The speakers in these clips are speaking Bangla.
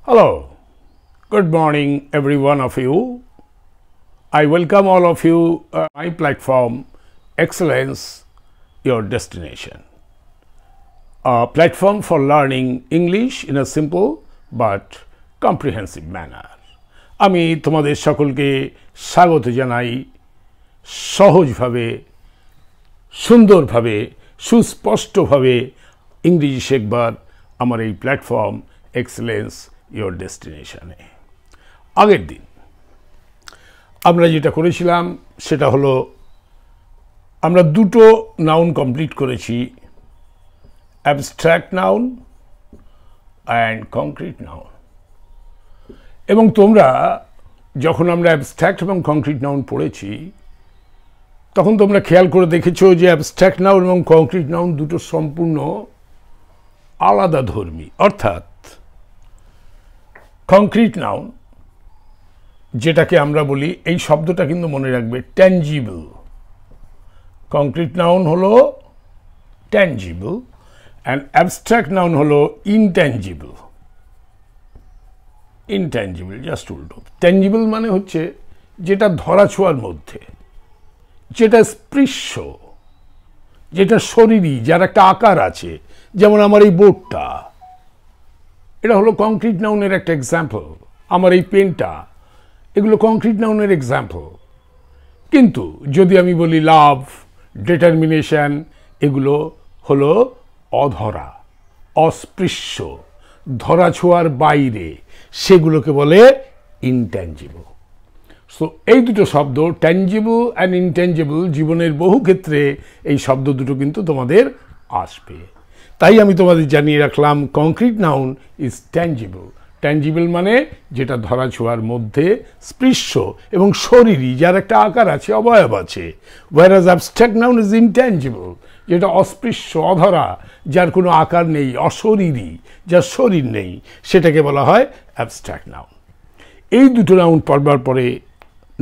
Hello, good morning every one of you. I welcome all of you my platform Excellence Your Destination, a platform for learning English in a simple but comprehensive manner. আমি তোমাদের সকলকে স্বাগত জানাই সহজভাবে সুন্দরভাবে সুস্পষ্টভাবে ইংরেজি শেখবার আমার এই প্ল্যাটফর্ম এক্সেলেন্স ইয়োর ডেস্টিনেশনে। আগের দিন আমরা যেটা করেছিলাম সেটা হলো আমরা দুটো নাউন কমপ্লিট করেছি, abstract noun and concrete noun. এবং তোমরা যখন আমরা অ্যাবস্ট্রাক্ট এবং কংক্রিট নাউন পড়েছি তখন তোমরা খেয়াল করে দেখেছো যে অ্যাবস্ট্রাক্ট নাউন এবং কংক্রিট নাউন দুটো সম্পূর্ণ আলাদা ধর্মী। অর্থাৎ কংক্রিট নাউন যেটাকে আমরা বলি, এই শব্দটা কিন্তু মনে রাখবে, ট্যাঞ্জিবল। কংক্রিট নাউন হলো ট্যাঞ্জিবল অ্যান্ড অ্যাবস্ট্রাক্ট নাউন হলো ইনট্যাঞ্জিবল। ইনট্যাঞ্জিবল জাস্ট উল্টো। ট্যাঞ্জিবল মানে হচ্ছে যেটা ধরাছোঁয়ার মধ্যে, যেটা স্পৃশ্য, যেটা শরীরী, যার একটা আকার আছে, যেমন আমার এই বোর্ডটা, এটা হলো কংক্রিট নাউনের একটা এক্সাম্পল। আমার এই পেনটা, এগুলো কংক্রিট নাউনের এক্সাম্পল। কিন্তু যদি আমি বলি লাভ, ডিটারমিনেশন, এগুলো হলো অধরা, অস্পৃশ্য, ধরাছোঁয়ার বাইরে, সেগুলোকে বলে ইনট্যাঞ্জিবল। সো এই দুটো শব্দ ট্যাঞ্জিবল অ্যান্ড ইনট্যাঞ্জিবল, জীবনের বহু ক্ষেত্রে এই শব্দ দুটো কিন্তু তোমাদের আসবে। তাই আমি তোমাদের জানিয়ে রাখলাম concrete noun is tangible. Tangible মানে যেটা ধরাছোঁয়ার মধ্যে, স্পৃশ্য এবং শরীরী, যার একটা আকার আছে, অবয়ব আছে। whereas abstract noun is intangible, যেটা অস্পৃশ্য, অধরা, যার কোনো আকার নেই, অশরীরী, যার শরীর নেই, সেটাকে বলা হয় অ্যাবস্ট্রাক্ট নাউন। এই দুটো নাউন পড়বার পরে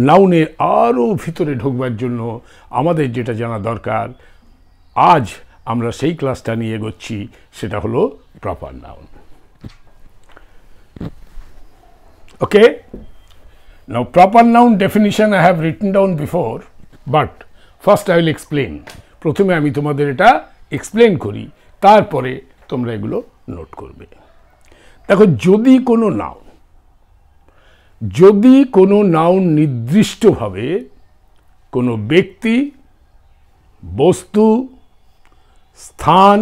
নাউনের আরও ভিতরে ঢুকবার জন্য আমাদের যেটা জানা দরকার, আজ আমরা সেই ক্লাসটা নিয়ে এগোচ্ছি, সেটা হলো proper noun. Okay, now proper noun definition I have written down before, but first I will explain. প্রথমে আমি তোমাদের এটা এক্সপ্লেন করি, তারপরে তোমরা এগুলো নোট করবে। দেখো, যদি কোনো নাউন নির্দিষ্টভাবে কোনো ব্যক্তি, বস্তু, স্থান,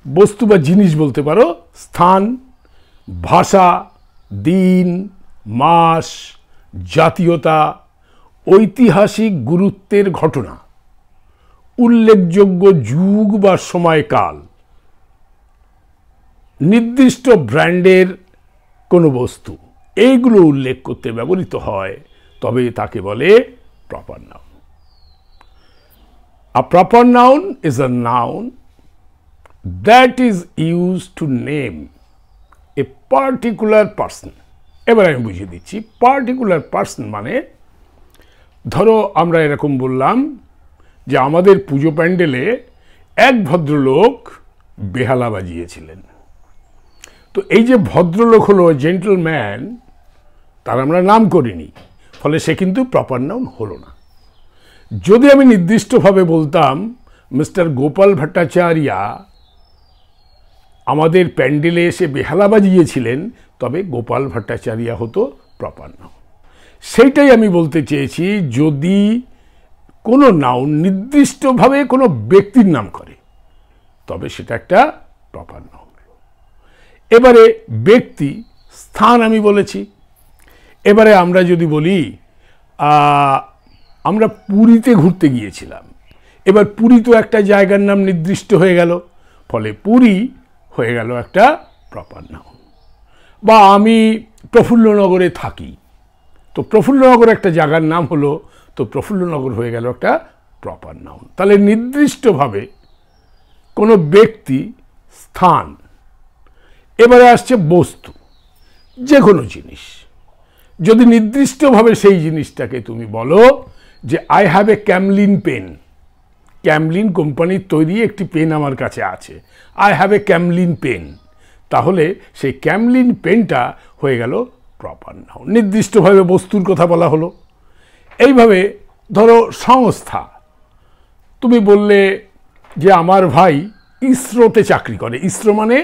বস্তু বা জিনিস বলতে পারো, স্থান, ভাষা, দিন, মাস, জাতীয়তা, ঐতিহাসিক গুরুত্বের ঘটনা, উল্লেখযোগ্য যুগ বা সময়কাল, নির্দিষ্ট ব্র্যান্ডের কোনো বস্তু, এইগুলো উল্লেখ করতে ব্যবহৃত হয়, তবে তাকে বলে proper noun. A proper noun is a noun that is used to name a particular person. এবার আমি বুঝিয়ে দিচ্ছি। পার্টিকুলার পার্সন মানে, ধরো আমরা এরকম বললাম যে আমাদের পুজো প্যান্ডেলে এক ভদ্রলোক বেহালা বাজিয়েছিলেন। তো এই যে ভদ্রলোক হলো জেন্টলম্যান, তার আমরা নাম করিনি, ফলে সে কিন্তু প্রপার নাউন হলো না। যদি আমি নির্দিষ্টভাবে বলতাম মিস্টার গোপাল ভট্টাচার্যা আমাদের প্যান্ডেলে এসে বেহালা বাজিয়েছিলেন, তবে গোপাল ভট্টাচার্যা হতো প্রপার নাউন। সেইটাই আমি বলতে চেয়েছি, যদি কোনো নাউন নির্দিষ্টভাবে কোনো ব্যক্তির নাম করে, তবে সেটা একটা প্রপার নাউন। এবারে ব্যক্তি, স্থান আমি বলেছি। এবারে আমরা যদি বলি আমরা পুরীতে ঘুরতে গিয়েছিলাম, এবার পুরী তো একটা জায়গার নাম নির্দিষ্ট হয়ে গেল, ফলে পুরী হয়ে গেল একটা প্রপার নাউন। বা আমি প্রফুল্লনগরে থাকি, তো প্রফুল্লনগর একটা জায়গার নাম হলো, তো প্রফুল্লনগর হয়ে গেল একটা প্রপার নাউন। তাহলে নির্দিষ্টভাবে কোনো ব্যক্তি, স্থান। এবারে আসছে বস্তু, যে কোনো জিনিস। যদি নির্দিষ্টভাবে সেই জিনিসটাকে তুমি বলো যে I have a Camlin pen, Camlin কোম্পানির তৈরি একটি পেন আমার কাছে আছে, I have a Camlin pen, তাহলে সেই ক্যামলিন পেনটা হয়ে গেল প্রপার নাউন, নির্দিষ্টভাবে বস্তুর কথা বলা হলো। এইভাবে ধরো সংস্থা, তুমি বললে যে আমার ভাই ইসরোতে চাকরি করে, ইসরো মানে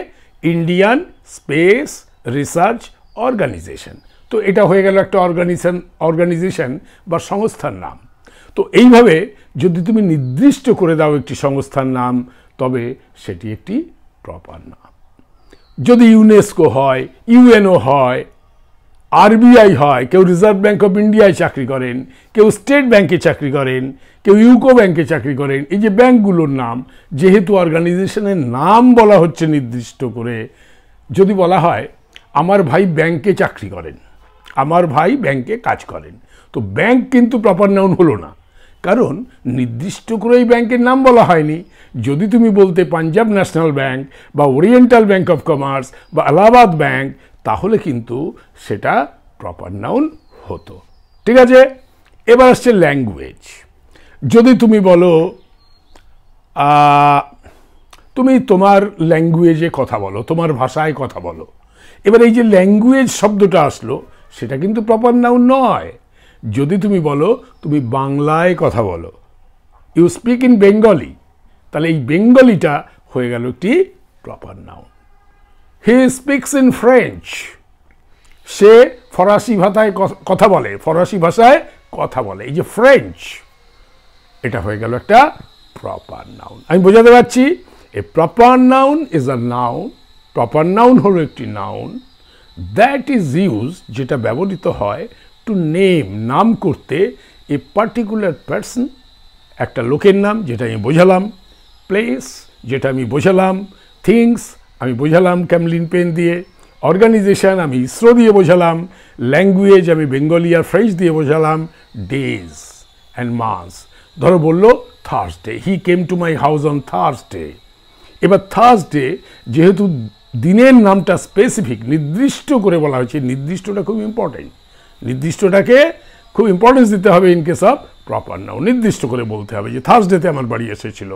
ইন্ডিয়ান স্পেস রিসার্চ অর্গানাইজেশন, তো এটা হয়ে গেল একটা অর্গানাইজেশন বা সংস্থার নাম। তো এইভাবে যদি তুমি নির্দিষ্ট করে দাও একটি সংস্থার নাম, তবে সেটি একটি প্রপার নাম। যদি ইউনেস্কো হয়, ইউএনও হয়, আরবিআই হয়, কেউ রিজার্ভ ব্যাঙ্ক অফ ইন্ডিয়ায় চাকরি করেন, কেউ স্টেট ব্যাঙ্কে চাকরি করেন, কেউ ইউকো ব্যাঙ্কে চাকরি করেন, এই যে ব্যাঙ্কগুলোর নাম, যেহেতু অর্গানাইজেশনের নাম বলা হচ্ছে নির্দিষ্ট করে, যদি বলা হয় আমার ভাই ব্যাঙ্কে চাকরি করেন, আমার ভাই ব্যাঙ্কে কাজ করেন, তো ব্যাঙ্ক কিন্তু প্রপার নাউন হলো না, কারণ নির্দিষ্ট করে এই ব্যাংকের নাম বলা হয়নি। যদি তুমি বলতে পাঞ্জাব ন্যাশনাল ব্যাংক বা ওরিয়েন্টাল ব্যাংক অফ কমার্স বা এলাহাবাদ ব্যাংক, তাহলে কিন্তু সেটা প্রপার নাউন হতো। ঠিক আছে, এবার আসছে ল্যাঙ্গুয়েজ। যদি তুমি বলো তুমি তোমার ল্যাঙ্গুয়েজে কথা বলো, তোমার ভাষায় কথা বলো, এবার এই যে ল্যাঙ্গুয়েজ শব্দটা আসলো, সেটা কিন্তু প্রপার নাউন নয়। যদি তুমি বলো তুমি বাংলায় কথা বলো, ইউ স্পিক ইন বেঙ্গলি, তাহলে এই বেঙ্গলিটা হয়ে গেল একটি proper noun. He speaks in French, সে ফরাসি ভাষায় কথা বলে, ফরাসি ভাষায় কথা বলে, এই যে ফ্রেঞ্চ, এটা হয়ে গেল একটা প্রপার নাউন। আমি বোঝাতে পারছি, এ proper noun is a noun, proper noun হলো একটি নাউন দ্যাট ইজ ইউজ, যেটা ব্যবহৃত হয় টু নেম, নাম করতে, এ পার্টিকুলার পার্সন, একটা লোকের নাম যেটা আমি বোঝালাম, প্লেস যেটা আমি বোঝালাম, থিংস আমি বোঝালাম ক্যামলিন পেন দিয়ে, অর্গানাইজেশন আমি ইসরো দিয়ে বোঝালাম, ল্যাঙ্গুয়েজ আমি বেঙ্গলি আর ফ্রেঞ্চ দিয়ে বোঝালাম, ডেজ অ্যান্ড মান্থস। ধরো বললো Thursday, he came to my house on Thursday. এবার থার্সডে যেহেতু দিনের নামটা স্পেসিফিক, নির্দিষ্ট করে বলা হয়েছে, নির্দিষ্টটা খুব ইম্পর্টেন্ট, নির্দিষ্টটাকে খুব ইম্পর্টেন্স দিতে হবে in case of proper noun, নির্দিষ্ট করে বলতে হবে যে থার্সডেতে আমার বাড়ি এসেছিল,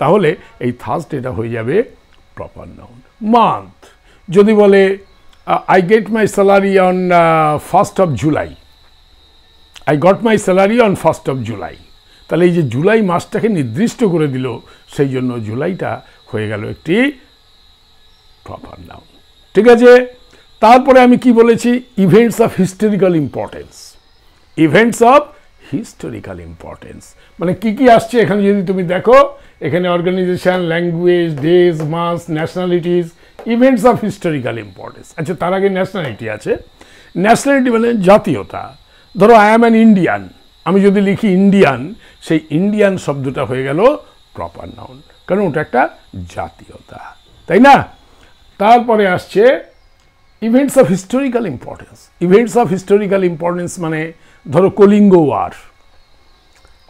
তাহলে এই থার্সডেটা হয়ে যাবে প্রপার নাউন। মান্থ, যদি বলে I get my salary on 1st of July, I got my salary on 1st of July, তাহলে এই যে জুলাই মাসটাকে নির্দিষ্ট করে দিল, সেই জন্য জুলাইটা হয়ে গেল একটি প্রপার নাউন। ঠিক আছে, তারপরে আমি কি বলেছি, events of historical importance, events of historical importance মানে কি কি আসছে এখানে যদি তুমি দেখো, এখানে organisation, language, days, months, nationalities, events of historical importance. আচ্ছা, তার আগে ন্যাশনালিটি আছে। ন্যাশনালিটি মানে জাতীয়তা। ধরো আই অ্যাম অ্যান ইন্ডিয়ান, আমি যদি লিখি ইন্ডিয়ান, সেই ইন্ডিয়ান শব্দটা হয়ে গেল প্রপার নাউন, কারণ ওটা একটা জাতীয়তা, তাই না? তারপরে আসছে events of historical importance. Events of historical importance মানে ধরো কলিঙ্গ ওয়ার,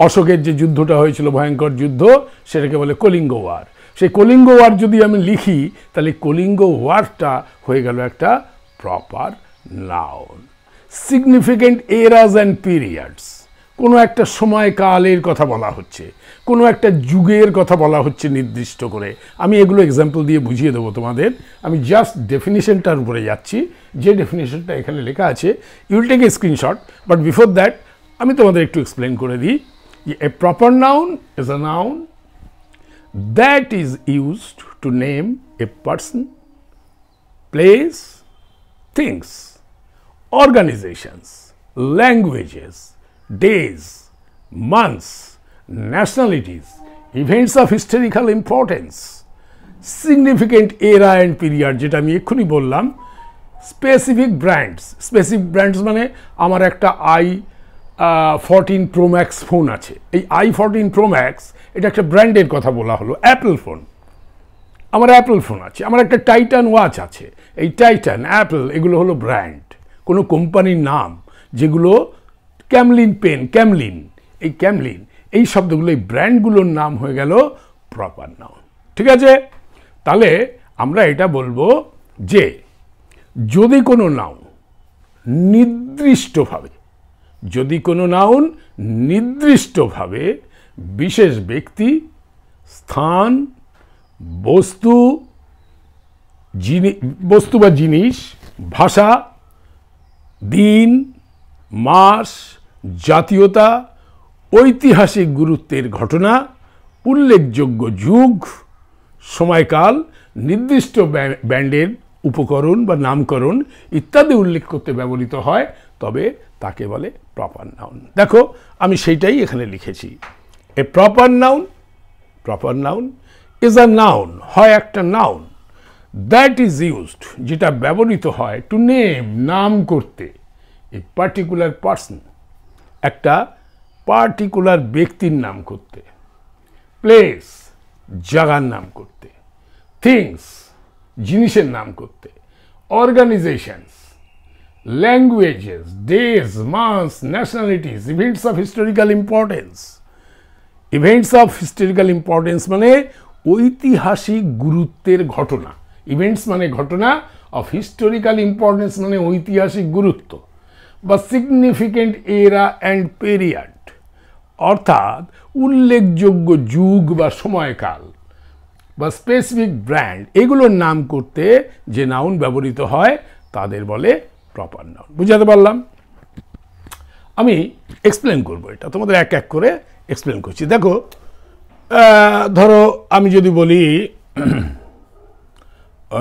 অশোকের যে যুদ্ধটা হয়েছিল, ভয়ঙ্কর যুদ্ধ, সেটাকে বলে কলিঙ্গ ওয়ার। সেই কলিঙ্গ ওয়ার যদি আমি লিখি, তাহলে কলিঙ্গ ওয়ারটা হয়ে গেল একটা proper noun. Significant eras and periods, কোনো একটা সময়কালের কথা বলা হচ্ছে, কোনো একটা যুগের কথা বলা হচ্ছে নির্দিষ্ট করে। আমি এগুলো এক্সাম্পল দিয়ে বুঝিয়ে দেবো তোমাদের, আমি জাস্ট ডেফিনিশনটার উপরে যাচ্ছি, যে ডেফিনিশনটা এখানে লেখা আছে। You'll take a screenshot, but before that আমি তোমাদের একটু এক্সপ্লেন করে দিই যে a proper noun is a noun that is used to name a person, place, things, organizations, languages, days, months, nationalities, events of historical importance, significant era and period, যেটা আমি এক্ষুনি বললাম, specific brands, specific brands মানে আমার একটা i14 Pro Max ফোন আছে, এই i14 Pro Max এটা একটা ব্র্যান্ডের কথা বলা হলো, অ্যাপল ফোন, আমার অ্যাপল ফোন আছে, আমার একটা টাইটান ওয়াচ আছে, এই টাইটান, অ্যাপল, এগুলো হলো ব্র্যান্ড, কোনো কোম্পানির নাম, যেগুলো ক্যামলিন পেন, ক্যামলিন, এই ক্যামলিন, এই শব্দগুলো, এই ব্র্যান্ডগুলোর নাম হয়ে গেল প্রপার নাউন। ঠিক আছে, তাহলে আমরা এটা বলবো যে যদি কোনো নাউন নির্দিষ্টভাবে, যদি কোনো নাউন নির্দিষ্টভাবে বিশেষ ব্যক্তি, স্থান, বস্তু বস্তু বা জিনিস, ভাষা, দিন, মাস, জাতীয়তা, ঐতিহাসিক গুরুত্বের ঘটনা, উল্লেখযোগ্য যুগ, সময়কাল, নির্দিষ্ট ব্যান্ডের উপকরণ বা নামকরণ ইত্যাদি উল্লেখ করতে ব্যবহৃত হয়, তবে তাকে বলে প্রপার নাউন। দেখো আমি সেইটাই এখানে লিখেছি। এ proper noun is a noun, হয় একটা নাউন, দ্যাট ইজ ইউজড, যেটা ব্যবহৃত হয়, টু নেম, নাম করতে, এ পার্টিকুলার পার্সন, একটা পার্টিকুলার ব্যক্তির নাম করতে, প্লেস, জায়গার নাম করতে, থিংস, জিনিসের নাম করতে, organisations, languages, days, months, nationalities, events of historical importance. Events of historical importance মানে ঐতিহাসিক গুরুত্বের ঘটনা। ইভেন্টস মানে ঘটনা, অফ হিস্টোরিক্যাল ইম্পর্টেন্স মানে ঐতিহাসিক গুরুত্ব, বা সিগনিফিকেন্ট এরা অ্যান্ড পেরিয়ড, অর্থাৎ উল্লেখযোগ্য যুগ বা সময়কাল, বা স্পেসিফিক ব্র্যান্ড, এগুলোর নাম করতে যে নাউন ব্যবহৃত হয় তাদের বলে প্রপার নাউন। বুঝাতে পারলাম? আমি এক্সপ্লেন করব, এটা তোমাদের এক এক করে এক্সপ্লেন করছি। দেখো ধরো আমি যদি বলি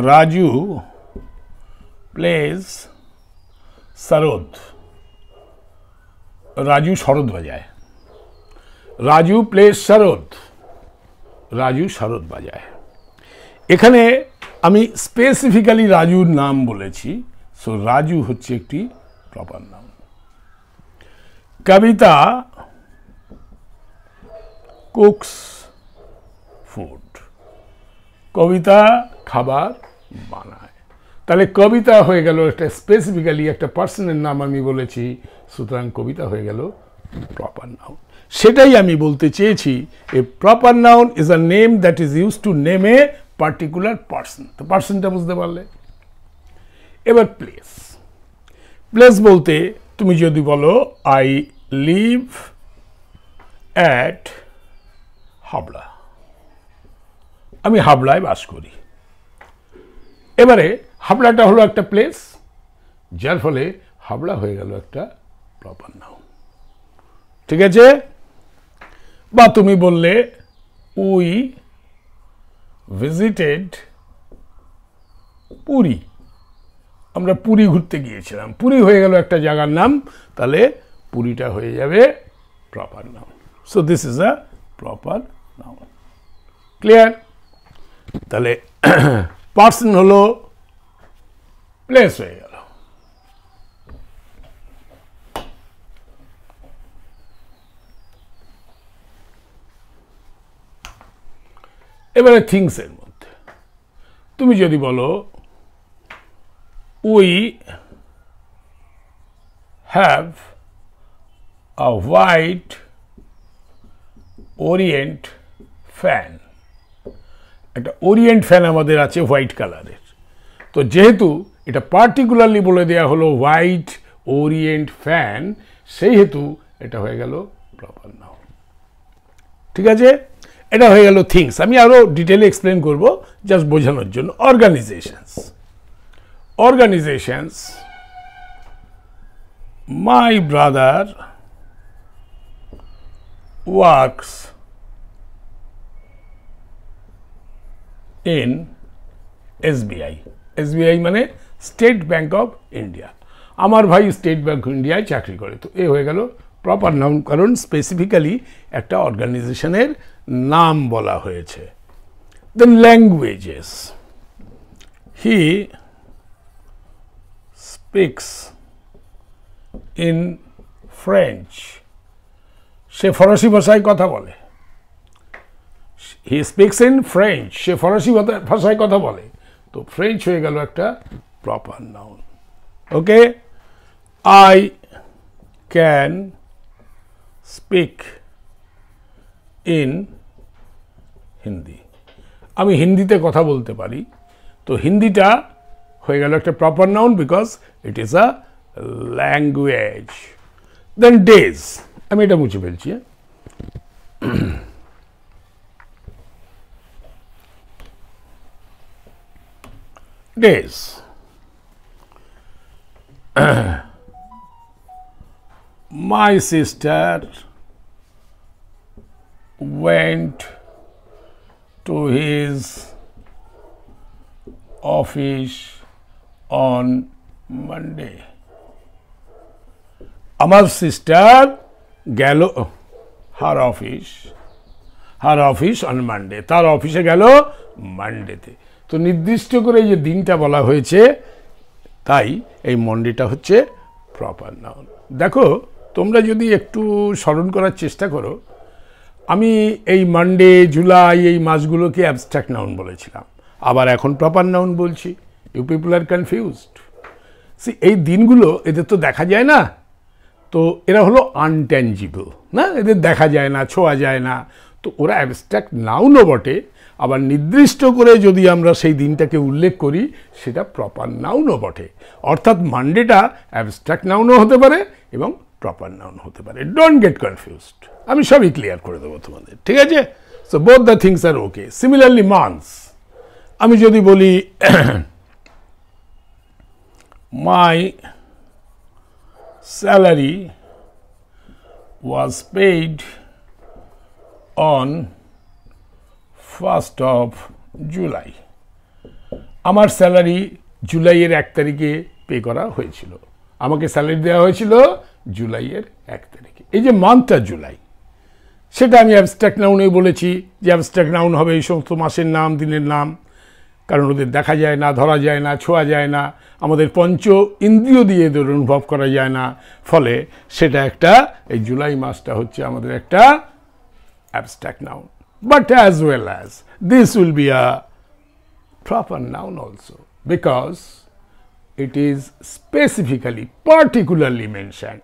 রাজু প্লেজ সরোদ, রাজু সরোদ বাজায়। রাজু প্লেজ সরোদ, রাজু সরোদ বাজায়। এখানে আমি স্পেসিফিক্যালি রাজুর নাম বলেছি, সো রাজু হচ্ছে একটি প্রপার নাউন। কবিতা কুকস ফুড, কবিতা খাবার বানায়। তাহলে কবিতা হয়ে গেল একটা স্পেসিফিক্যালি একটা পার্সনের নাম আমি বলেছি, সুতরাং কবিতা হয়ে গেল প্রপার নাউন। সেটাই আমি বলতে চেয়েছি, এ proper noun is a name that is use to name a particular person. তো পার্সনটা বুঝতে পারলে। এবার প্লেস, প্লেস বলতে তুমি যদি বলো আই লিভ অ্যাট হাবড়া, আমি হাবড়ায় বাস করি। এবারে হাবড়াটা হলো একটা প্লেস, যার ফলে হাবড়া হয়ে গেল একটা প্রপার নাউন। ঠিক আছে? বা তুমি বললে উই ভিজিটেড পুরী, আমরা পুরী ঘুরতে গিয়েছিলাম, পুরী হয়ে গেল একটা জায়গার নাম, তাহলে পুরীটা হয়ে যাবে proper noun. So this is a proper noun. Clear? তাহলে পার্সন হলো প্লেস হয়ে গেল। এবারে থিংস এর মধ্যে তুমি যদি বলো we have a white Orient fan, একটা ওরিয়েন্ট ফ্যান আমাদের আছে হোয়াইট কালারের। তো যেহেতু এটা পার্টিকুলারলি বলে দেওয়া হলো হোয়াইট ওরিয়েন্ট ফ্যান, সেই হেতু এটা হয়ে গেল প্রপার নাউন। ঠিক আছে? এটা হয়ে গেল থিংস। আমি আরো ডিটেলে এক্সপ্লেন করব জাস্ট বোঝানোর জন্য। Organisations, organisations, my brother works in SBI, SBI মানে স্টেট ব্যাংক অফ ইন্ডিয়া, আমার ভাই স্টেট ব্যাংক অফ ইন্ডিয়ায় চাকরি করে। তো এ হয়ে গেল প্রপার নাউন, কারণ স্পেসিফিক্যালি একটা অর্গানাইজেশনের নাম বলা হয়েছে। Then languages, he speaks in French, সে ফরাসি ভাষায় কথা বলে। হি স্পিক্স ইন ফ্রেঞ্চ, সে ফরাসি ভাষায় কথা বলে। তো ফ্রেঞ্চ হয়ে গেল একটা proper noun. Okay? I can speak in Hindi, আমি হিন্দিতে কথা বলতে পারি। তো হিন্দিটা হয়ে গেল একটা proper noun because it is a language. Then days, আমি এটা মুছে ফেলছি। days. My sister went to his office on Monday. আমার সিস্টার গেল হার অফিস অন মানডে, তার অফিসে গেল মানডেতে। তো নির্দিষ্ট করে যে দিনটা বলা হয়েছে, তাই এই মন্ডেটা হচ্ছে প্রপার নাউন। দেখো, তোমরা যদি একটু স্মরণ করার চেষ্টা করো, আমি এই মানডে, জুলাই, এই মাসগুলোকে অ্যাবস্ট্রাক্ট নাউন বলেছিলাম, আবার এখন প্রপার নাউন বলছি। You people are confused. See, এই দিনগুলো এদের তো দেখা যায় না, তো এরা হলো আনট্যাঞ্জিবল, না, এদের দেখা যায় না, ছোঁয়া যায় না, তো ওরা অ্যাবস্ট্রাক্ট নাউনও বটে। আবার নির্দিষ্ট করে যদি আমরা সেই দিনটাকে উল্লেখ করি, সেটা প্রপার নাউনও বটে। অর্থাৎ মানডেটা অ্যাবস্ট্রাক্ট নাউনও হতে পারে এবং প্রপার নাউন হতে পারে। ডোন্ট গেট কনফিউজড, আমি সবই ক্লিয়ার করে দেবো তোমাদের, ঠিক আছে? So both the things are okay. Similarly months, আমি যদি বলি my salary was paid on 1st of July. আমার স্যালারি জুলাইয়ের 1 তারিখে পে করা হয়েছিল। আমাকে স্যালারি দেওয়া হয়েছিল জুলাইয়ের 1 তারিখে। এই যে মান্থটা জুলাই, সেটা আমি অ্যাবস্ট্রাক্ট নাউনে বলেছি যে অ্যাবস্ট্রাক্ট নাউন হবে এই সমস্ত মাসের নাম, দিনের নাম, কারণ ওদের দেখা যায় না, ধরা যায় না, ছোঁয়া যায় না, আমাদের পঞ্চ ইন্দ্রিয় দিয়ে এদের অনুভব করা যায় না, ফলে সেটা একটা, এই জুলাই মাসটা হচ্ছে আমাদের একটা abstract noun. But as well as this will be a proper noun also, because it is specifically, particularly mention,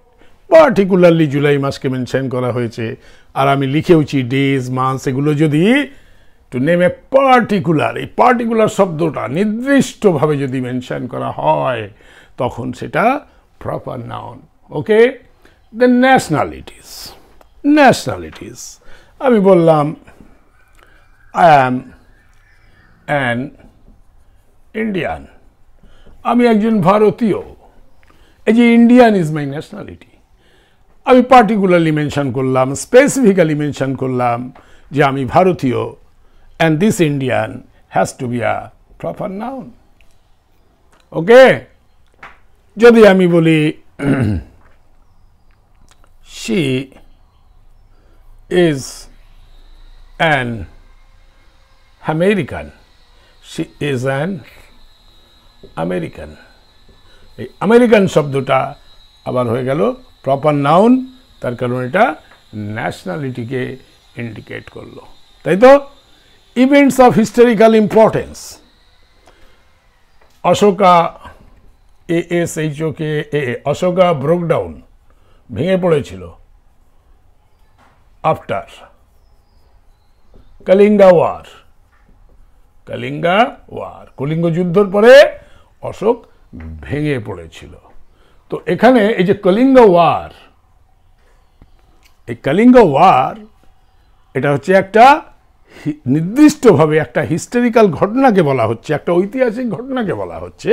particularly July মাসকে মেনশন করা হয়েছে। আর আমি লিখেওছি ডেজ, মান্থস, এগুলো যদি টু নেম এ পার্টিকুলার, এই পার্টিকুলার শব্দটা নির্দিষ্টভাবে যদি মেনশন করা হয়, তখন সেটা প্রপার নাউন। ওকে, দেন ন্যাশনালিটিস, আমি বললাম আই অ্যাম অ্যান ইন্ডিয়ান, আমি একজন ভারতীয়। এই যে ইন্ডিয়ান ইজ মাই ন্যাশনালিটি, আমি পার্টিকুলারলি মেনশন করলাম, স্পেসিফিক্যালি মেনশন করলাম যে আমি ভারতীয়, and this Indian has to be a proper noun. Okay? যদি আমি বলি she is an American, she is an American, এই আমেরিকান শব্দটা আবার হয়ে গেল প্রপার নাউন, তার কারণ এটা ন্যাশনালিটিকে ইন্ডিকেট করলো, তাই তো? Events of historical importance, Ashoka, ASHOKA, Ashoka broke down, ভেঙে পড়েছিল আফটার কলিঙ্গা ওয়ার, কলিঙ্গ যুদ্ধের পরে অশোক ভেঙে পড়েছিল। তো এখানে এই যে কলিঙ্গ ওয়ার, এই কলিঙ্গ ওয়ার, এটা হচ্ছে একটা নির্দিষ্টভাবে একটা হিস্টোরিক্যাল ঘটনাকে বলা হচ্ছে, একটা ঐতিহাসিক ঘটনাকে বলা হচ্ছে,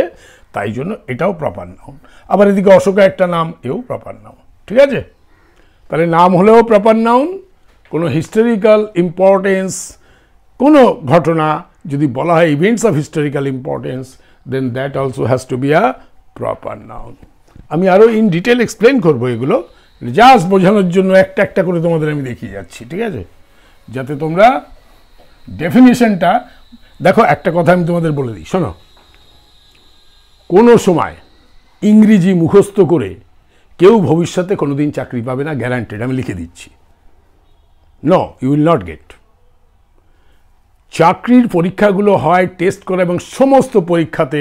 তাই জন্য এটাও প্রপার নাউন। আবার এদিকে অশোকা একটা নাম, এও প্রপার নাউন, ঠিক আছে? তাহলে নাম হলেও প্রপার নাউন, কোনো হিস্টোরিক্যাল ইম্পর্টেন্স, কোনো ঘটনা যদি বলা হয় events of historical importance, then that also has to be a proper noun. আমি আরও ইন ডিটেল এক্সপ্লেন করবো এগুলো, জাস্ট বোঝানোর জন্য একটা একটা করে তোমাদের আমি দেখিয়ে যাচ্ছি, ঠিক আছে? যাতে তোমরা ডেফিনিশনটা দেখো। একটা কথা আমি তোমাদের বলে দিই, শোনো, কোনো সময় ইংরেজি মুখস্থ করে কেউ ভবিষ্যতে কোনোদিন চাকরি পাবে না, গ্যারান্টেড, আমি লিখে দিচ্ছি। No, you will not get. চাকরির পরীক্ষাগুলো হয় টেস্ট করা, এবং সমস্ত পরীক্ষাতে,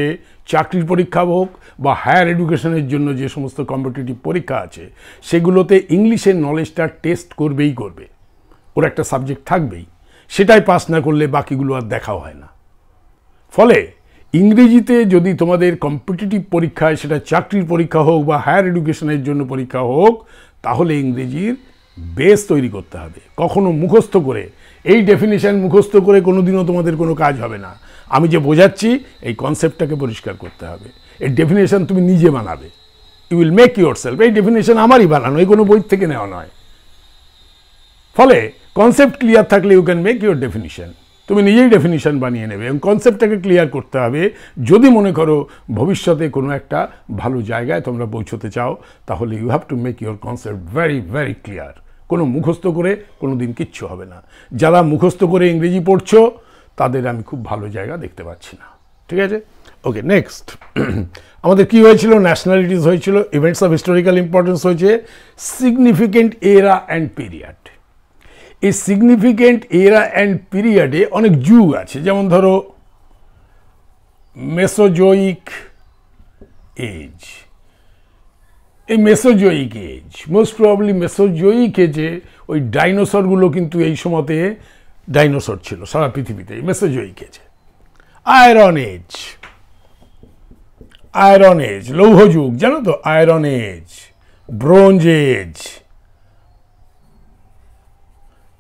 চাকরির পরীক্ষা হোক বা হায়ার এডুকেশনের জন্য যে সমস্ত কম্পিটিটিভ পরীক্ষা আছে, সেগুলোতে ইংলিশের নলেজটা টেস্ট করবেই করবে, ওর একটা সাবজেক্ট থাকবেই, সেটাই পাস না করলে বাকিগুলো আর দেখাও হয় না। ফলে ইংরেজিতে যদি তোমাদের কম্পিটিটিভ পরীক্ষায়, সেটা চাকরির পরীক্ষা হোক বা হায়ার এডুকেশনের জন্য পরীক্ষা হোক, তাহলে ইংরেজির বেস তৈরি করতে হবে। কখনো মুখস্থ করে এই ডেফিনেশন মুখস্থ করে কোনোদিনও তোমাদের কোনো কাজ হবে না। আমি যে বোঝাচ্ছি এই কনসেপ্টটাকে পরিষ্কার করতে হবে। এই ডেফিনেশন তুমি নিজে বানাবে, you will make yourself. এই ডেফিনেশন আমারই বানানো, এই কোনো বই থেকে নেওয়া নয়। ফলে কনসেপ্ট ক্লিয়ার থাকলে you can make your definition. তুমি নিজেই ডেফিনিশন বানিয়ে নেবে এবং কনসেপ্টটাকে ক্লিয়ার করতে হবে। যদি মনে করো ভবিষ্যতে কোনো একটা ভালো জায়গায় তোমরা পৌঁছতে চাও, তাহলে you have to make your concept very very clear. কোনো মুখস্থ করে কোনো দিন কিচ্ছু হবে না। যারা মুখস্থ করে ইংরেজি পড়ছো তাদের আমি খুব ভালো জায়গা দেখতে পাচ্ছি না। ঠিক আছে, ওকে, নেক্সট। আমাদের কি হয়েছিল? ন্যাশনালিটিস হয়েছিল, ইভেন্টস অফ হিস্টোরিক্যাল ইম্পর্টেন্স হয়েছে, সিগনিফিকেন্ট এরা অ্যান্ড পিরিয়ড। এই সিগনিফিকেন্ট এরা অ্যান্ড পিরিয়ডে অনেক যুগ আছে, যেমন ধরো মেসোজোইক এজ। এই মেসোজোইক এজ, মোস্ট প্রবাবলি মেসোজোইক এজে ওই ডাইনোসরগুলো কিন্তু এই সময়তে ডাইনোসর ছিল সারা পৃথিবীতে, মেসোজোইক এজে। আয়রন এজ, আয়রন এজ লৌহ যুগ, জানো তো, আয়রন এজ, ব্রোঞ্জ এজ,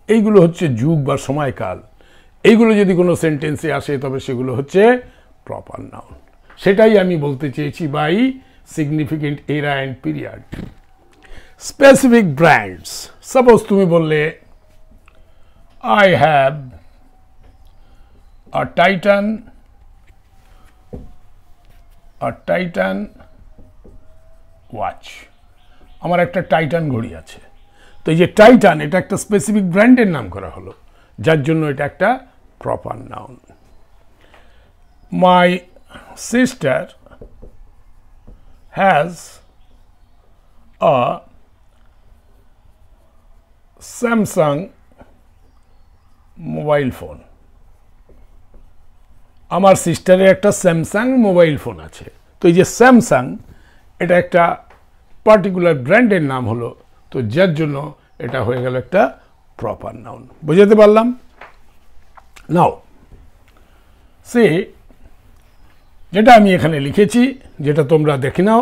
এইগুলো হচ্ছে যুগ বা সময়কাল। এইগুলো যদি কোনো সেন্টেন্সে আসে তবে সেগুলো হচ্ছে প্রপার নাউন। সেটাই আমি বলতে চেয়েছি বাই সিগনিফিকেন্ট এরা and period. Specific brands, suppose তুমি বললে I have a Titan watch. আমার একটা টাইটান ঘড়ি আছে। তো এই যে টাইটান, এটা একটা স্পেসিফিক ব্র্যান্ডের নাম করা হলো, যার জন্য এটা একটা proper noun. My sister has a Samsung mobile phone. আমার সিস্টারের একটা স্যামসাং মোবাইল ফোন আছে। তো এই যে স্যামসাং, এটা একটা পার্টিকুলার ব্র্যান্ডের নাম হলো, তো যার জন্য এটা হয়ে গেল একটা প্রপার নাউন। বুঝাতে পারলাম? নাও সে, যেটা আমি এখানে লিখেছি, যেটা তোমরা দেখে নাও,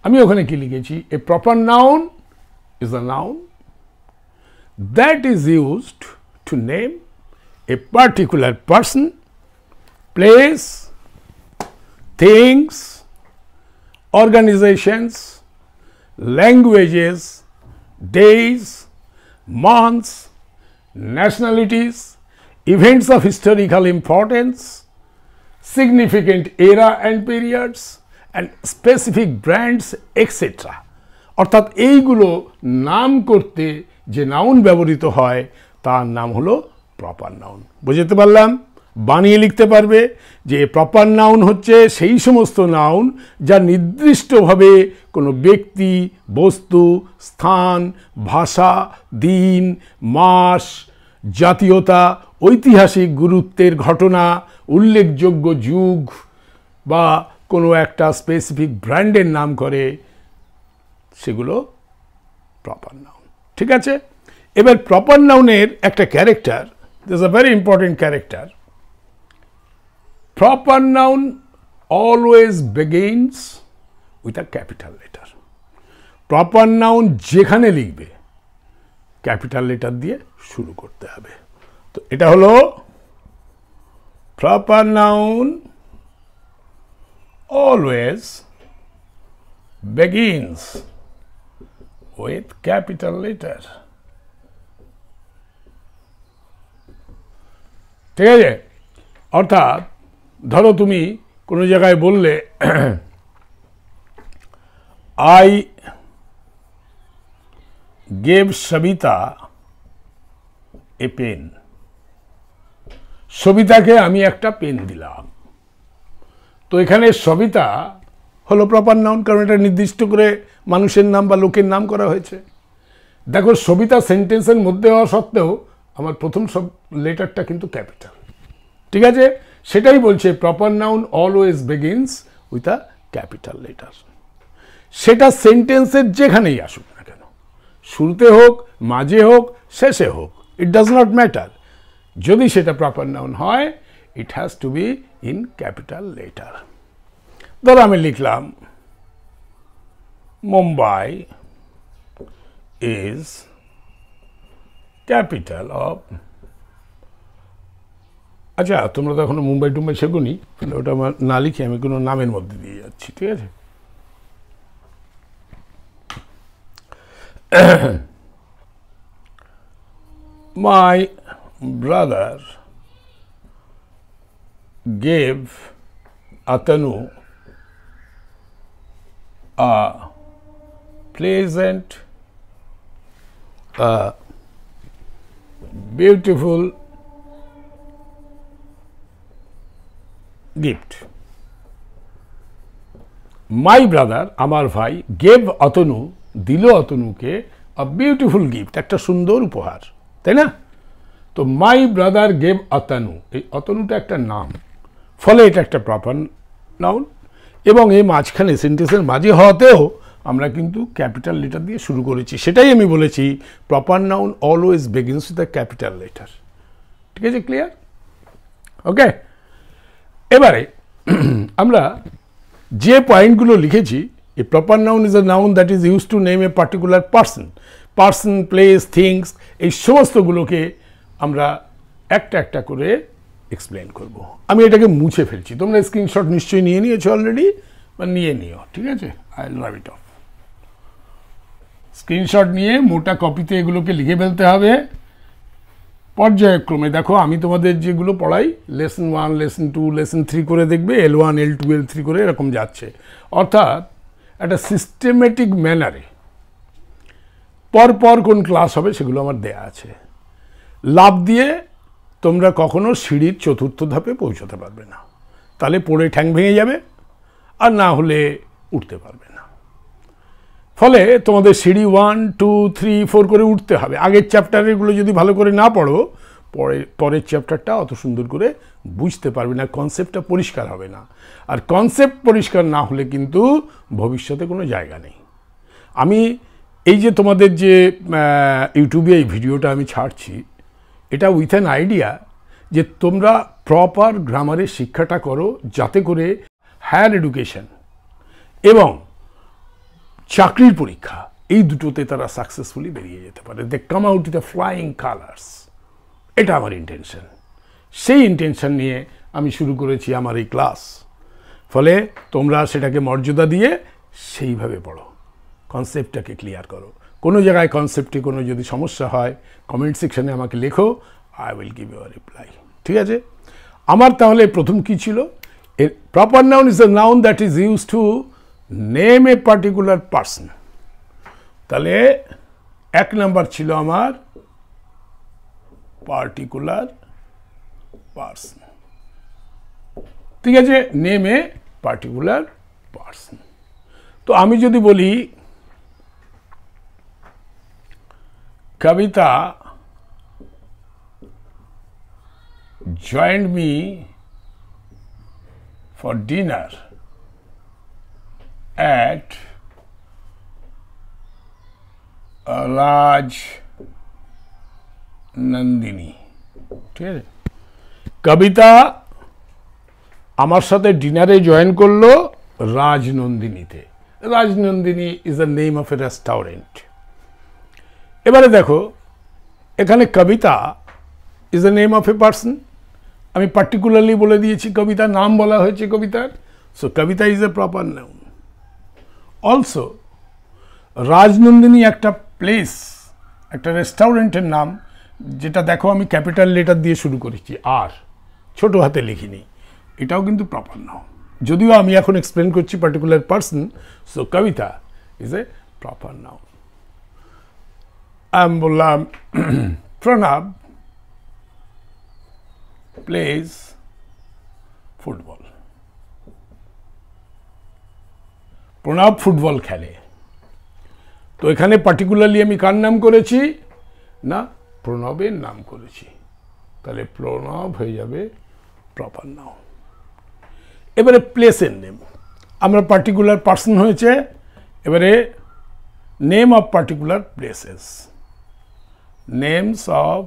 আমি ওখানে কি লিখেছি? এ proper noun is a noun that is used to name a particular person, place, things, organizations, languages, days, months, nationalities, events of historical importance, significant era and periods, and specific brands, etc. অর্থাৎ এইগুলো নাম করতে যে নাউন ব্যবহৃত হয় তার নাম হলো প্রপার নাউন। বুঝতে পারলাম? বানিয়ে লিখতে পারবে যে প্রপার নাউন হচ্ছে সেই সমস্ত নাউন যা নির্দিষ্টভাবে কোনো ব্যক্তি, বস্তু, স্থান, ভাষা, দিন, মাস, জাতীয়তা, ঐতিহাসিক গুরুত্বের ঘটনা, উল্লেখযোগ্য যুগ বা কোনো একটা স্পেসিফিক ব্র্যান্ডের নাম করে, সেগুলো প্রপার নাউন। ঠিক আছে, এবার প্রপার নাউনের একটা character, this is a very important character. Proper noun always begins with a capital letter. Proper noun যেখানে লিখবে ক্যাপিটাল লেটার দিয়ে শুরু করতে হবে। তো এটা হলো proper noun always begins with capital letter. ঠিক আছে, অর্থাৎ ধরো তুমি কোনো জায়গায় বললে I gave Savita a pen. সবিতাকে আমি একটা পেন দিলাম। তো এখানে সবিতা হলো প্রপার নাউন, কারণ এটা নির্দিষ্ট করে মানুষের নাম বা লোকের নাম করা হয়েছে। দেখো, সবিতা সেন্টেন্সের মধ্যে হওয়া সত্ত্বেও আমার প্রথম সব লেটারটা কিন্তু ক্যাপিটাল। ঠিক আছে, সেটাই বলছে proper noun always begins with a capital letter. সেটা সেন্টেন্সের যেখানেই আসুক না কেন, শুরুতে হোক, মাঝে হোক, শেষে হোক, ইট ডাজ নট ম্যাটার। যদি সেটা প্রপার নাউন হয়, it has to be in capital letter. ধরো আমি লিখলাম মুম্বাই ইজ ক্যাপিটাল অফ আচ্ছা, তোমরা তো এখনো মুম্বাই টুম্বাই শেখোনি, ওটা আমার না লিখে আমি কোনো নামের মধ্যে দিয়ে যাচ্ছি, ঠিক আছে? My brother gave Atanu a pleasant, beautiful gift. My brother, আমার ভাই, gave Atanu, দিল অতনুকে a beautiful gift, একটা সুন্দর উপহার, তাই না? তো মাই ব্রাদার গেভ অতনু, এই অতনুটা একটা নাম, ফলে এটা একটা প্রপার নাউন, এবং এই মাঝখানে সেন্টেন্সের মাঝে হওয়াতেও আমরা কিন্তু ক্যাপিটাল লেটার দিয়ে শুরু করেছি। সেটাই আমি বলেছি, proper noun always begins with the capital letter. ঠিক আছে, ক্লিয়ার? ওকে, এবারে আমরা যে পয়েন্টগুলো লিখেছি, এ proper noun is a noun that is use to name a particular person, place, things, এই সমস্তগুলোকে আমরা একটা একটা করে এক্সপ্লেন করব। আমি এটাকে মুছে ফেলছি, তোমরা স্ক্রিনশট নিশ্চয়ই নিয়ে নিয়েছো অলরেডি, বা নিয়ে নিও, ঠিক আছে? I will write it off. Screenshot নিয়ে মোটা কপিতে এগুলোকে লিখে ফেলতে হবে পর্যায়ক্রমে। দেখো, আমি তোমাদের যেগুলো পড়াই, লেসন 1, লেসন 2, লেসন 3 করে দেখবে, L1, L2, L3 করে এরকম যাচ্ছে, অর্থাৎ একটা সিস্টেমেটিক ম্যানারে পরপর কোন ক্লাস হবে সেগুলো আমার দেয়া আছে। লাভ দিয়ে তোমরা কখনো সিঁড়ির 4র্থ ধাপে পৌঁছতে পারবে না, তাহলে পড়ে ঠ্যাং ভেঙে যাবে, আর না হলে উঠতে পারবে না। ফলে তোমাদের সিঁড়ি 1, 2, 3, 4 করে উঠতে হবে। আগের চ্যাপ্টারগুলো যদি ভালো করে না পড়ো, পরের চ্যাপ্টারটা অত সুন্দর করে বুঝতে পারবে না, কনসেপ্টটা পরিষ্কার হবে না, আর কনসেপ্ট পরিষ্কার না হলে কিন্তু ভবিষ্যতে কোনো জায়গা নেই। আমি এই যে তোমাদের যে ইউটিউবে এই ভিডিওটা আমি ছাড়ছি, এটা উইথ অ্যান আইডিয়া যে তোমরা প্রপার গ্রামারের শিক্ষাটা করো, যাতে করে হায়ার এডুকেশন এবং চাকরির পরীক্ষা এই দুটোতে তারা সাকসেসফুলি বেরিয়ে যেতে পারে, they came out with the flying colours. এটা আমার ইন্টেনশন। সেই ইন্টেনশন নিয়ে আমি শুরু করেছি আমার এই ক্লাস। ফলে তোমরা সেটাকে মর্যাদা দিয়ে সেইভাবে পড়ো, কনসেপ্টটাকে ক্লিয়ার করো। কোনো জায়গায় কনসেপ্টে কোনো যদি সমস্যা হয়, কমেন্ট সেকশানে আমাকে লেখো, I will give you a reply. ঠিক আছে? আমার তাহলে প্রথম কি ছিল? A proper noun is a noun that is use to name a particular person. তাহলে 1 নাম্বার ছিল আমার পার্টিকুলার পার্সন। ঠিক আছে, নেম এ পার্টিকুলার পার্সন। তো আমি যদি বলি কবিতা joined me for dinner at Raj Nandini। ঠিক আছে, কবিতা আমার সাথে ডিনারে জয়েন করলো রাজনন্দিনীতে। Rajnandini is the name of a restaurant. এবারে দেখো, এখানে Kavita is the name of a person, আমি পার্টিকুলারলি বলে দিয়েছি, কবিতা নাম বলা হয়েছে কবিতার, so Kabita is a proper noun. Also Rajnandini একটা প্লেস, একটা রেস্টুরেন্টের নাম, যেটা দেখো আমি ক্যাপিটাল লেটার দিয়ে শুরু করেছি, আর ছোট হাতে লিখিনি, এটাও কিন্তু প্রপার নাউন। যদিও আমি এখন এক্সপ্লেন করছি particular person, so Kabita is a proper noun. আমি বললাম Pranab plays football. Pranab football খেলে। তো এখানে পার্টিকুলারলি আমি কার নাম করেছি? না, প্রণবের নাম করেছি। তাহলে প্রণব হয়ে যাবে প্রপার নাউন। এবারে প্লেসের নেম, আমরা পার্টিকুলার পার্সন হয়েছে, এবারে name of particular places, names of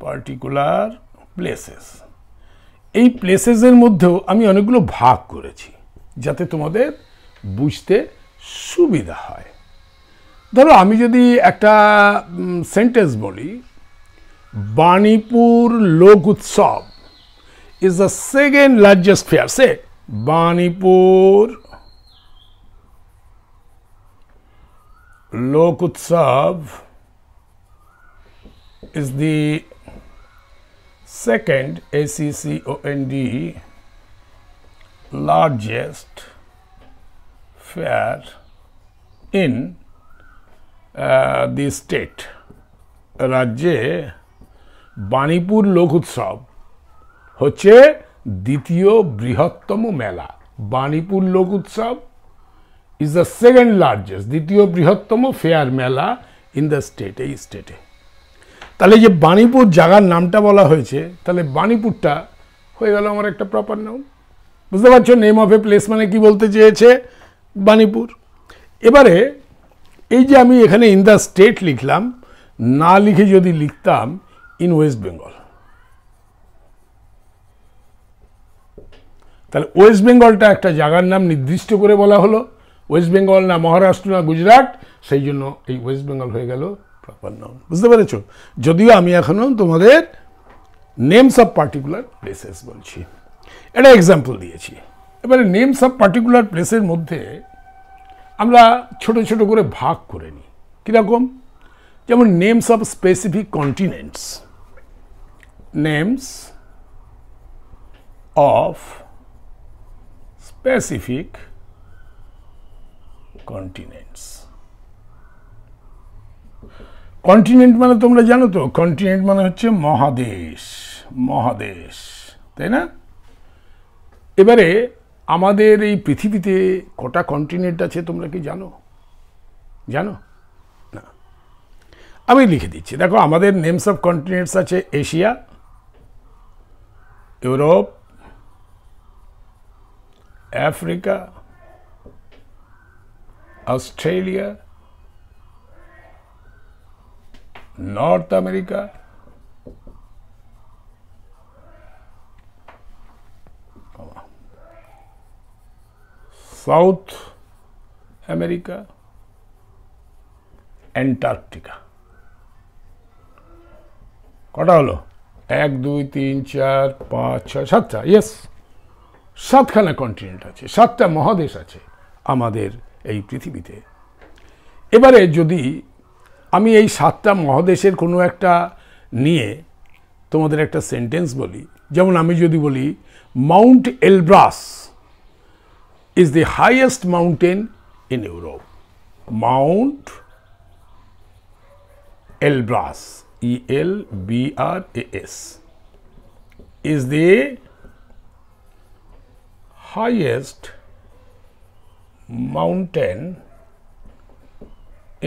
particular places. এই প্লেসেসের মধ্যেও আমি অনেকগুলো ভাগ করেছি যাতে তোমাদের বুঝতে সুবিধা হয়। ধরো আমি যদি একটা সেন্টেন্স বলি Banipur Lok Utsav is the second largest fair. Say Banipur Lok Utsav is the second ACCOND largest fair in the state. রাজ্যে বাণীপুর লোক উৎসব হচ্ছে দ্বিতীয় বৃহত্তম মেলা। বাণীপুর লোক উৎসব ইজ দ্য সেকেন্ড লার্জেস্ট, দ্বিতীয় বৃহত্তম ফেয়ার মেলা ইন দ্য স্টেট, এই স্টেটে। তাহলে যে বাণীপুর জায়গার নামটা বলা হয়েছে, তাহলে বাণীপুরটা হয়ে গেল আমার একটা প্রপার নাম। বুঝতে পারছো, নেম অফ এ প্লেস মানে কি বলতে চেয়েছে, বাণীপুর। এবারে এই যে আমি এখানে ইন দ্য স্টেট লিখলাম, না লিখে যদি লিখতাম ইন ওয়েস্ট বেঙ্গল, তাহলে ওয়েস্ট বেঙ্গলটা একটা জায়গার নাম নির্দিষ্ট করে বলা হলো, ওয়েস্ট বেঙ্গল না মহারাষ্ট্র না গুজরাট, সেই জন্য এই ওয়েস্ট বেঙ্গল হয়ে গেল প্রপার নাউন। বুঝতে পেরেছ? যদিও আমি এখনো তোমাদের নেমস অফ পার্টিকুলার প্লেসেস বলছি, এটা এক্সাম্পল দিয়েছি। এবারে নেমস অফ পার্টিকুলার প্লেসের মধ্যে আমরা ছোট ছোট করে ভাগ করে নিই। কীরকম? যেমন names of specific continents, names of specific continents. Continent মানে তোমরা জানো তো, কন্টিনেন্ট মানে হচ্ছে মহাদেশ, মহাদেশ, তাই না? এবারে আমাদের এই পৃথিবীতে কটা কন্টিনেন্ট আছে তোমরা কি জানো? জানো না? আমি লিখে দিচ্ছি, দেখো আমাদের নেমস অফ কন্টিনেন্টস আছে Asia, Europe, Africa, Australia, north America, south America, Antarctica. কটা হলো? 1 2 3 4 5 6 7টা। ইয়েস, 7খানা কন্টিনেন্ট আছে, 7টা মহাদেশ আছে আমাদের এই পৃথিবীতে। এবারে যদি আমি এই 7টা মহাদেশের কোনো একটা নিয়ে তোমাদের একটা সেন্টেন্স বলি, যেমন আমি যদি বলি Mount Elbrus is the highest mountain in Europe. Mount Elbrus, ELBRAS, is the highest mountain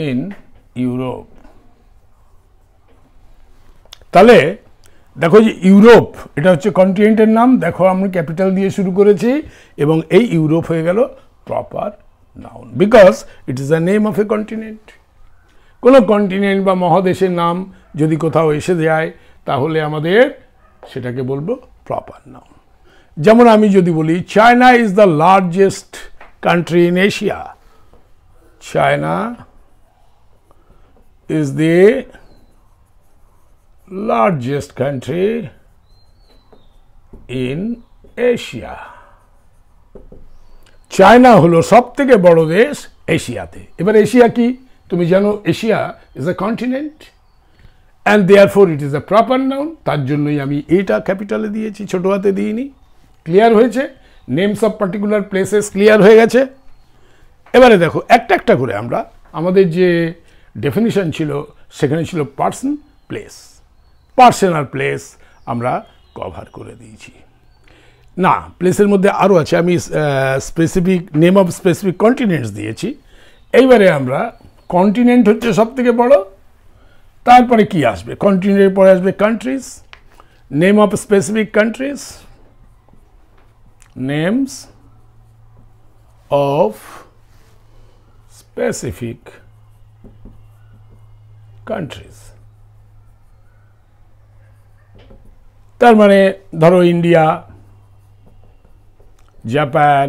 in Europe. তাহলে দেখো যে ইউরোপ, এটা হচ্ছে কন্টিনেন্টের নাম, দেখো আমরা ক্যাপিটাল দিয়ে শুরু করেছি, এবং এই ইউরোপ হয়ে গেল proper noun, because it is the name of A continent. কোনো কন্টিনেন্ট বা মহাদেশের নাম যদি কোথাও এসে যায়, তাহলে আমাদের সেটাকে বলবো প্রপার নাউন। যেমন আমি যদি বলি China is the largest country in Asia, China is the largest country in Asia. China হলো সব থেকে বড় দেশ এশিয়াতে। এবার এশিয়া কি তুমি জানো? Asia is a continent and therefore it is a proper noun. তার জন্যই আমি এটা ক্যাপিটালে দিয়েছি, ছোট হাতে দিইনি। ক্লিয়ার হয়েছে? Names of particular places clear হয়ে গেছে। এবারে দেখো একটা একটা করে আমরা আমাদের যে ডেফিনিশন ছিল সেখানে ছিল পার্সন, প্লেস, পার্সন আর প্লেস আমরা কভার করে দিয়েছি। না, প্লেসের মধ্যে আরও আছে, আমি specific name of specific continents দিয়েছি। এইবারে আমরা কন্টিনেন্ট হচ্ছে সব থেকে বড়, তারপরে কি আসবে? কন্টিনেন্টের পরে আসবে countries, name of specific countries, names of specific countries. তার মানে ধরো India, Japan,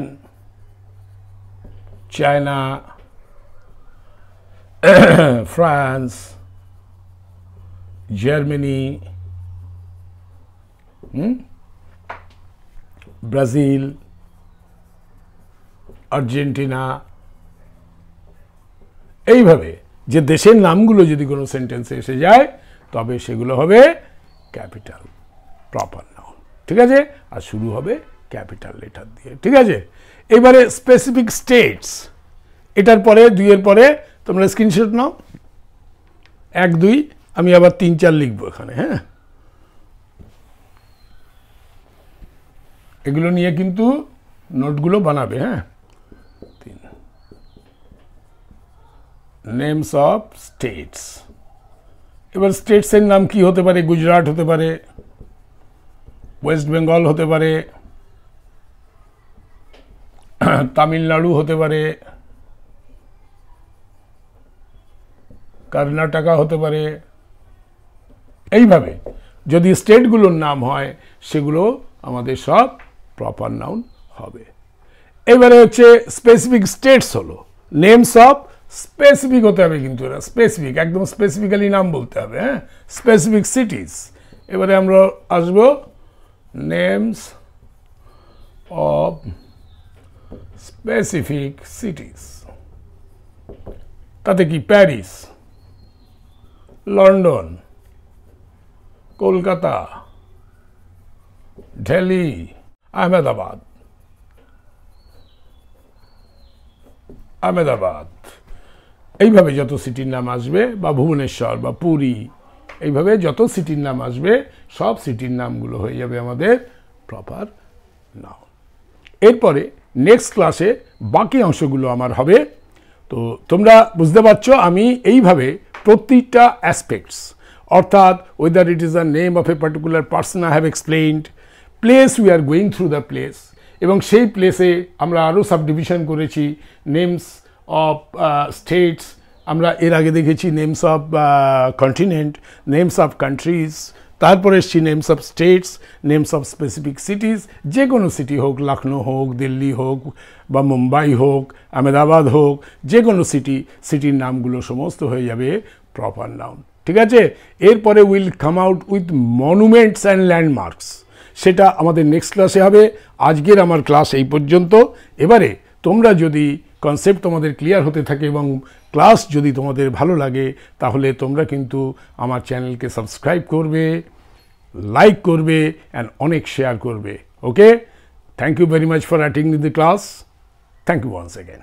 China, France, Germany, Brazil, Argentina, এইভাবে যে দেশের নামগুলো যদি কোনো সেন্টেন্সে এসে যায় তবে সেগুলো হবে ক্যাপিটাল প্রপার নাউন, ঠিক আছে? আর শুরু হবে ক্যাপিটাল লেটার দিয়ে, ঠিক আছে? এবারে স্পেসিফিক স্টেটস, এটার পরে 2 এর পরে তোমরা স্ক্রিনশট নাও, 1 2, আমি আবার 3 4 লিখবো এখানে, হ্যাঁ? এগুলো নিয়ে কিন্তু নোটগুলো বানাবে, হ্যাঁ? Names of states. এবার স্টেটসের নাম কি হতে পারে? গুজরাট হতে পারে, ওয়েস্ট বেঙ্গল হতে পারে, তামিলনাড়ু হতে পারে, কর্ণাটকা হতে পারে। এইভাবে যদি স্টেটগুলোর নাম হয় সেগুলো আমাদের সব প্রপার নাউন হবে। এবারে হচ্ছে স্পেসিফিক স্টেটস হলো নেমস অফ, স্পেসিফিক হতে হবে কিন্তু এরা, স্পেসিফিক একদম স্পেসিফিক্যালি নাম বলতে হবে, হ্যাঁ? স্পেসিফিক সিটিজ। এবারে আমরা আসবো নেমস অফ স্পেসিফিক সিটিজ। তাতে কি প্যারিস, লন্ডন, কলকাতা, দিল্লি, আহমেদাবাদ, এইভাবে যত সিটির নাম আসবে, বা ভুবনেশ্বর বা পুরী, এইভাবে যত সিটির নাম আসবে সব সিটির নামগুলো হয়ে যাবে আমাদের প্রপার নাউন। এরপরে নেক্সট ক্লাসে বাকি অংশগুলো আমার হবে। তো তোমরা বুঝতে পারছো আমি এইভাবে প্রত্যেকটা অ্যাসপেক্টস, অর্থাৎ weather it is the name of A particular person I have explained, place we are going through the place, এবং সেই প্লেসে আমরা আরও সাবডিভিশন করেছি, নেমস অফ স্টেটস, আমরা এর আগে দেখেছি names of continent, names of countries, তারপরে এসছি names of states, names of specific সিটিজ, যে কোনো সিটি হোক, লখনৌ হোক, দিল্লি হোক, বা মুম্বাই হোক, আহমেদাবাদ হোক, যে কোনো সিটির নামগুলো সমস্ত হয়ে যাবে প্রপার নাউন, ঠিক আছে? এরপরে will come out with monuments and landmarks, সেটা আমাদের নেক্সট ক্লাসে হবে। আজকের আমার ক্লাস এই পর্যন্ত। এবারে তোমরা যদি কনসেপ্ট তোমাদের ক্লিয়ার হতে থাকে এবং ক্লাস যদি তোমাদের ভালো লাগে তাহলে তোমরা কিন্তু আমার চ্যানেলকে সাবস্ক্রাইব করবে, লাইক করবে অ্যান্ড অনেক শেয়ার করবে। Okay, thank you very much for attending the class. Thank you once again.